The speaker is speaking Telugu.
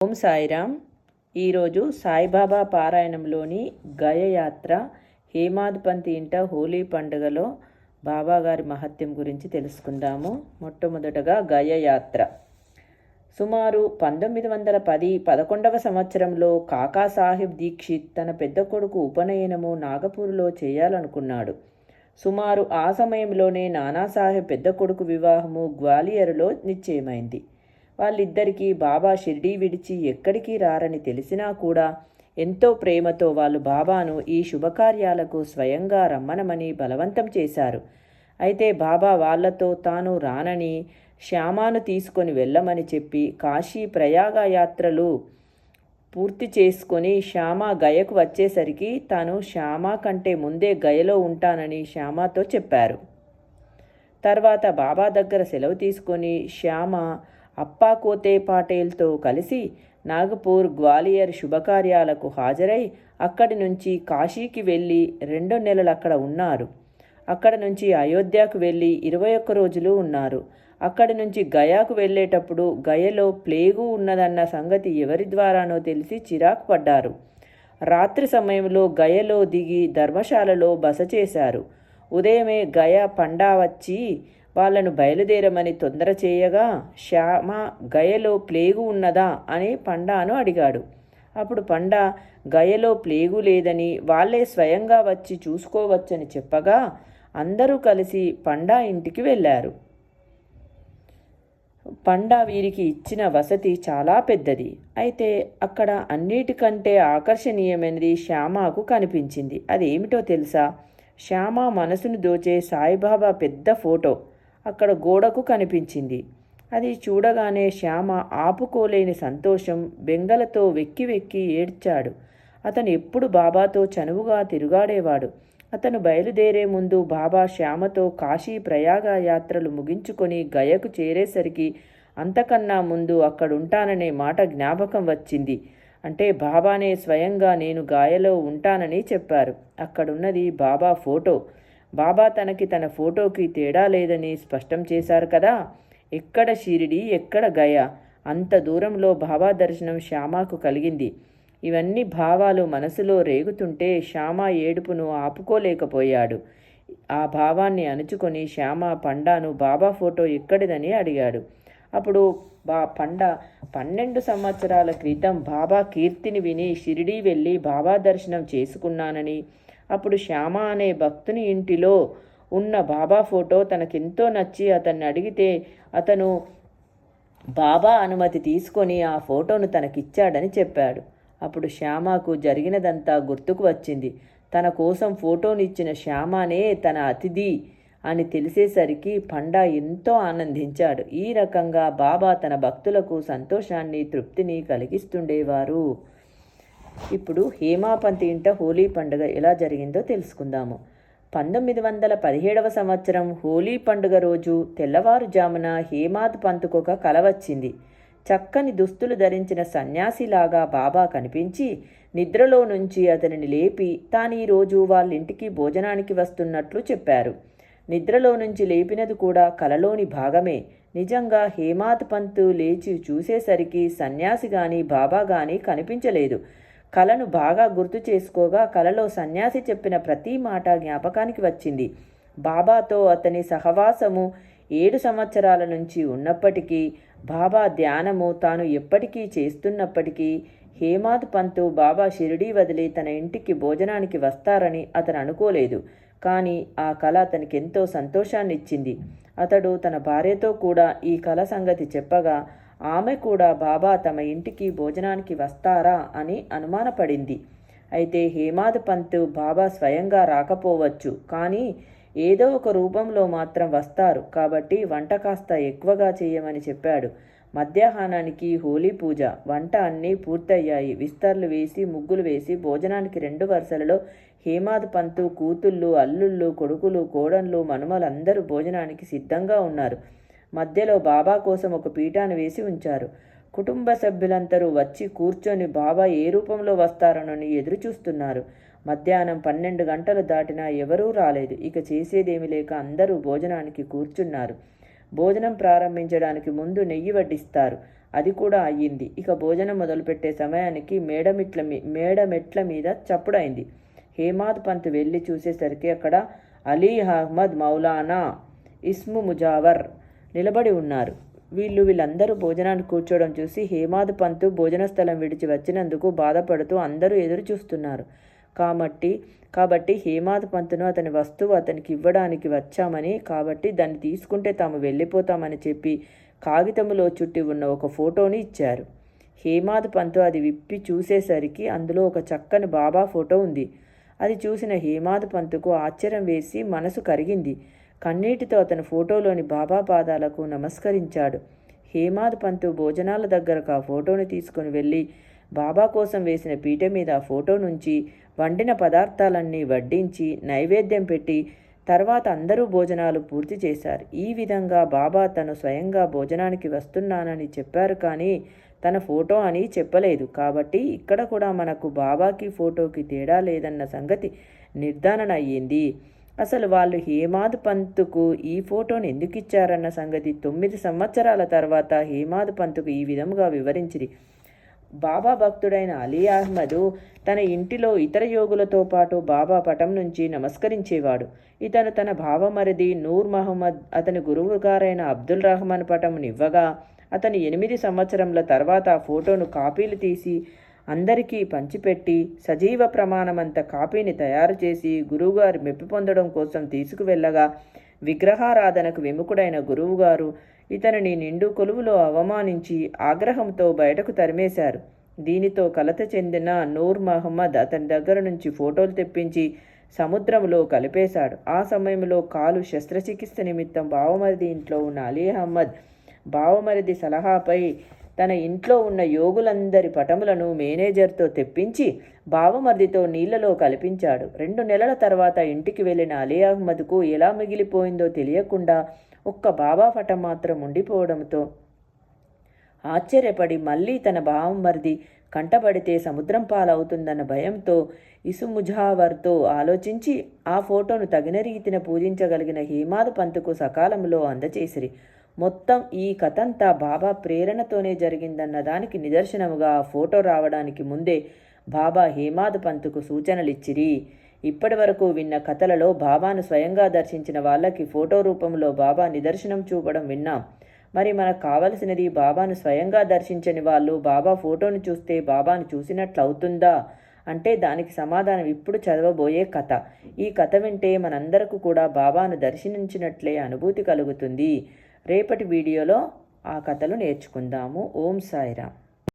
ఓం సాయిరామ్. ఈరోజు సాయిబాబా పారాయణంలోని గయయాత్ర హేమాద్పంతి ఇంట హోలీ పండుగలో బాబాగారి మహత్యం గురించి తెలుసుకుందాము. మొట్టమొదటగా గయయాత్ర సుమారు 1911వ సంవత్సరంలో కాకాసాహెబ్ దీక్షిత్ తన పెద్ద కొడుకు ఉపనయనము నాగపూర్లో చేయాలనుకున్నాడు. సుమారు ఆ సమయంలోనే నానాసాహెబ్ పెద్ద కొడుకు వివాహము గ్వాలియరులో నిశ్చయమైంది. వాళ్ళిద్దరికీ బాబా షిర్డీ విడిచి ఎక్కడికి రారని తెలిసినా కూడా ఎంతో ప్రేమతో వాళ్ళు బాబాను ఈ శుభకార్యాలకు స్వయంగా రమ్మనమని బలవంతం చేశారు. అయితే బాబా వాళ్లతో తాను రానని, శ్యామాను తీసుకొని వెళ్ళమని చెప్పి కాశీ ప్రయాగ యాత్రలు పూర్తి చేసుకొని శ్యామ గయకు వచ్చేసరికి తాను శ్యామ కంటే ముందే గయలో ఉంటానని శ్యామతో చెప్పారు. తర్వాత బాబా దగ్గర సెలవు తీసుకొని శ్యామ అప్పా కోతే పాటేల్తో కలిసి నాగపూర్, గ్వాలియర్ శుభకార్యాలకు హాజరై అక్కడి నుంచి కాశీకి వెళ్ళి 2 నెలలు అక్కడ ఉన్నారు. అక్కడ నుంచి అయోధ్యకు వెళ్ళి 21 రోజులు ఉన్నారు. అక్కడి నుంచి గయాకు వెళ్ళేటప్పుడు గయలో ప్లేగు ఉన్నదన్న సంగతి ఎవరి ద్వారానో తెలిసి చిరాకు పడ్డారు. రాత్రి సమయంలో గయలో దిగి ధర్మశాలలో బస చేశారు. ఉదయమే గయ పండా వచ్చి వాళ్లను బయలుదేరమని తొందర చేయగా శ్యామ గయలో ప్లేగు ఉన్నదా అని పండాను అడిగాడు. అప్పుడు పండా గయలో ప్లేగు లేదని వాళ్లే స్వయంగా వచ్చి చూసుకోవచ్చని చెప్పగా అందరూ కలిసి పండా ఇంటికి వెళ్ళారు. పండా వీరికి ఇచ్చిన వసతి చాలా పెద్దది. అయితే అక్కడ అన్నిటికంటే ఆకర్షణీయమైనది శ్యామకు కనిపించింది. అదేమిటో తెలుసా? శ్యామ మనసును దోచే సాయిబాబా పెద్ద ఫోటో అక్కడ గోడకు కనిపించింది. అది చూడగానే శ్యామ ఆపుకోలేని సంతోషం, బెంగలతో వెక్కి వెక్కి ఏడ్చాడు. అతను ఎప్పుడు బాబాతో చనువుగా తిరుగాడేవాడు. అతను బయలుదేరే ముందు బాబా శ్యామతో కాశీ ప్రయాగ యాత్రలు ముగించుకొని గయకు చేరేసరికి అంతకన్నా ముందు అక్కడుంటాననే మాట జ్ఞాపకం వచ్చింది. అంటే బాబానే స్వయంగా నేను గాయలో ఉంటానని చెప్పారు. అక్కడున్నది బాబా ఫోటో. బాబా తన ఫోటోకి తేడా లేదని స్పష్టం చేశారు కదా. ఎక్కడ షిరిడి, ఎక్కడ గయ, అంత దూరంలో బాబా దర్శనం శ్యామకు కలిగింది. ఇవన్నీ భావాలు మనసులో రేగుతుంటే శ్యామ ఏడుపును ఆపుకోలేకపోయాడు. ఆ భావాన్ని అణుచుకొని శ్యామ పండాను బాబా ఫోటో ఎక్కడిదని అడిగాడు. అప్పుడు పండా 12 సంవత్సరాల క్రితం బాబా కీర్తిని విని షిరిడీ వెళ్ళి బాబా దర్శనం చేసుకున్నానని, అప్పుడు శ్యామ అనే భక్తుని ఇంటిలో ఉన్న బాబా ఫోటో తనకెంతో నచ్చి అతన్ని అడిగితే అతను బాబా అనుమతి తీసుకొని ఆ ఫోటోను తనకిచ్చాడని చెప్పాడు. అప్పుడు శ్యామకు జరిగినదంతా గుర్తుకు వచ్చింది. తన కోసం ఫోటోనిచ్చిన శ్యామనే తన అతిథి అని తెలిసేసరికి పండా ఎంతో ఆనందించాడు. ఈ రకంగా బాబా తన భక్తులకు సంతోషాన్ని, తృప్తిని కలిగిస్తుండేవారు. ఇప్పుడు హేమాపంతి ఇంట హోలీ పండుగ ఎలా జరిగిందో తెలుసుకుందాము. 1917వ సంవత్సరం హోలీ పండుగ రోజు తెల్లవారుజామున హేమాద్ పంతుకొక కల వచ్చింది. చక్కని దుస్తులు ధరించిన సన్యాసిలాగా బాబా కనిపించి నిద్రలో నుంచి అతనిని లేపి తాను ఈరోజు వాళ్ళింటికి భోజనానికి వస్తున్నట్లు చెప్పారు. నిద్రలో నుంచి లేపినది కూడా కలలోని భాగమే. నిజంగా హేమాద్ పంతు లేచి చూసేసరికి సన్యాసి గాని బాబా గాని కనిపించలేదు. కలను బాగా గుర్తు చేసుకోగా కలలో సన్యాసి చెప్పిన ప్రతి మాట జ్ఞాపకానికి వచ్చింది. బాబాతో అతని సహవాసము 7 సంవత్సరాల నుంచి ఉన్నప్పటికీ, బాబా ధ్యానము తాను ఎప్పటికీ చేస్తున్నప్పటికీ హేమాద్ పంతు బాబా షిరిడీ వదిలి తన ఇంటికి భోజనానికి వస్తారని అతను అనుకోలేదు. కానీ ఆ కల అతనికి ఎంతో సంతోషాన్ని ఇచ్చింది. అతడు తన భార్యతో కూడా ఈ కల సంగతి చెప్పగా ఆమె కూడా బాబా తమ ఇంటికి భోజనానికి వస్తారా అని అనుమానపడింది. అయితే హేమాద్ పంతు బాబా స్వయంగా రాకపోవచ్చు, కానీ ఏదో ఒక రూపంలో మాత్రం వస్తారు కాబట్టి వంట కాస్త ఎక్కువగా చేయమని చెప్పాడు. మధ్యాహ్నానికి హోలీ పూజ, వంట అన్నీ పూర్తయ్యాయి. విస్తర్లు వేసి, ముగ్గులు వేసి భోజనానికి 2 వరుసలలో హేమాద్ పంతు కూతుళ్ళు, అల్లుళ్ళు, కొడుకులు, కోడన్లు, మనుమలందరూ భోజనానికి సిద్ధంగా ఉన్నారు. మధ్యలో బాబా కోసం ఒక పీఠాన్ని వేసి ఉంచారు. కుటుంబ సభ్యులందరూ వచ్చి కూర్చొని బాబా ఏ రూపంలో వస్తారోనని ఎదురు చూస్తున్నారు. మధ్యాహ్నం 12 గంటలు దాటినా ఎవరూ రాలేదు. ఇక చేసేదేమి లేక అందరూ భోజనానికి కూర్చున్నారు. భోజనం ప్రారంభించడానికి ముందు నెయ్యి వడ్డిస్తారు. అది కూడా అయ్యింది. ఇక భోజనం మొదలుపెట్టే సమయానికి మేడమెట్ల మీద చప్పుడైంది. హేమాద్ పంత్ వెళ్ళి చూసేసరికి అక్కడ అలీ అహ్మద్ మౌలానా ఇస్ము ముజావర్ నిలబడి ఉన్నారు. వీళ్ళందరూ భోజనానికి కూర్చోవడం చూసి హేమాద్ పంతు భోజన స్థలం విడిచి వచ్చినందుకు బాధపడుతూ అందరూ ఎదురు చూస్తున్నారు. కాబట్టి హేమాద్ పంతును అతని వస్తువు అతనికి ఇవ్వడానికి వచ్చామని, కాబట్టి దాన్ని తీసుకుంటే తాము వెళ్ళిపోతామని చెప్పి కాగితంలో చుట్టి ఉన్న ఒక ఫోటోని ఇచ్చారు. హేమాద్ పంతు అది విప్పి చూసేసరికి అందులో ఒక చక్కని బాబా ఫోటో ఉంది. అది చూసిన హేమాద్ పంతుకు ఆశ్చర్యం వేసి మనసు కరిగింది. కన్నీటితో అతను ఫోటోలోని బాబా పాదాలకు నమస్కరించాడు. హేమాద్ పంతు భోజనాల దగ్గరకు ఆ ఫోటోని తీసుకుని వెళ్ళి బాబా కోసం వేసిన పీట మీద ఆ ఫోటో నుంచి వండిన పదార్థాలన్నీ వడ్డించి నైవేద్యం పెట్టి తర్వాత అందరూ భోజనాలు పూర్తి చేశారు. ఈ విధంగా బాబా తను స్వయంగా భోజనానికి వస్తున్నానని చెప్పారు, కానీ తన ఫోటో అని చెప్పలేదు. కాబట్టి ఇక్కడ కూడా మనకు బాబాకి ఫోటోకి తేడా లేదన్న సంగతి నిర్ధారణ అయ్యింది. అసలు వాళ్ళు హేమాద్ పంతుకు ఈ ఫోటోని ఎందుకు ఇచ్చారన్న సంగతి 9 సంవత్సరాల తర్వాత హేమాద్ పంతుకు ఈ విధంగా వివరించింది. బాబా భక్తుడైన అలీ అహ్మద్ తన ఇంటిలో ఇతర యోగులతో పాటు బాబా పటం నుంచి నమస్కరించేవాడు. ఇతను తన భావమరిది నూర్ మహమ్మద్ అతని గురువు గారైన అబ్దుల్ రహమాన్ పటంనివ్వగా అతను 8 సంవత్సరంల తర్వాత ఆ ఫోటోను కాపీలు తీసి అందరికీ పంచిపెట్టి సజీవ ప్రమాణమంత కాపీని తయారు చేసి గురువుగారు మెప్పి పొందడం కోసం తీసుకువెళ్ళగా విగ్రహారాధనకు విముఖుడైన గురువుగారు ఇతనిని నిండు కొలువులో అవమానించి ఆగ్రహంతో బయటకు తరిమేశారు. దీనితో కలత చెందిన నూర్ మహమ్మద్ అతని దగ్గర నుంచి ఫోటోలు తెప్పించి సముద్రంలో కలిపేశాడు. ఆ సమయంలో కాలు శస్త్రచికిత్స నిమిత్తం బావమరిది ఇంట్లో ఉన్న అలీ అహ్మద్ బావమరిది సలహాపై తన ఇంట్లో ఉన్న యోగులందరి పటములను మేనేజర్తో తెప్పించి బావమరిదితో నీళ్లలో కల్పించాడు. 2 నెలల తర్వాత ఇంటికి వెళ్ళిన అలీ అహ్మద్కు ఎలా మిగిలిపోయిందో తెలియకుండా ఒక్క బాబా పటం మాత్రం ఉండిపోవడంతో ఆశ్చర్యపడి మళ్ళీ తన బావమరిది కంటపడితే సముద్రం పాలవుతుందన్న భయంతో ఇసుముజావర్తో ఆలోచించి ఆ ఫోటోను తగిన రీతిన పూజించగలిగిన హేమాద్ పంతుకు సకాలంలో అందచేసిరి. మొత్తం ఈ కథంతా బాబా ప్రేరణతోనే జరిగిందన్న దానికి నిదర్శనముగా ఆ ఫోటో రావడానికి ముందే బాబా హేమాద్ పంతుకు సూచనలిచ్చిరి. ఇప్పటి వరకు విన్న కథలలో బాబాను స్వయంగా దర్శించిన వాళ్ళకి ఫోటో రూపంలో బాబా నిదర్శనం చూపడం విన్నాం. మరి మనకు కావలసినది బాబాను స్వయంగా దర్శించని వాళ్ళు బాబా ఫోటోను చూస్తే బాబాను చూసినట్లు అవుతుందా అంటే దానికి సమాధానం ఇప్పుడు చదవబోయే కథ. ఈ కథ వింటే మనందరకు కూడా బాబాను దర్శించినట్లే అనుభూతి కలుగుతుంది. రేపటి వీడియోలో ఆ కథలు నేర్చుకుందాము. ఓం సాయిరామ్.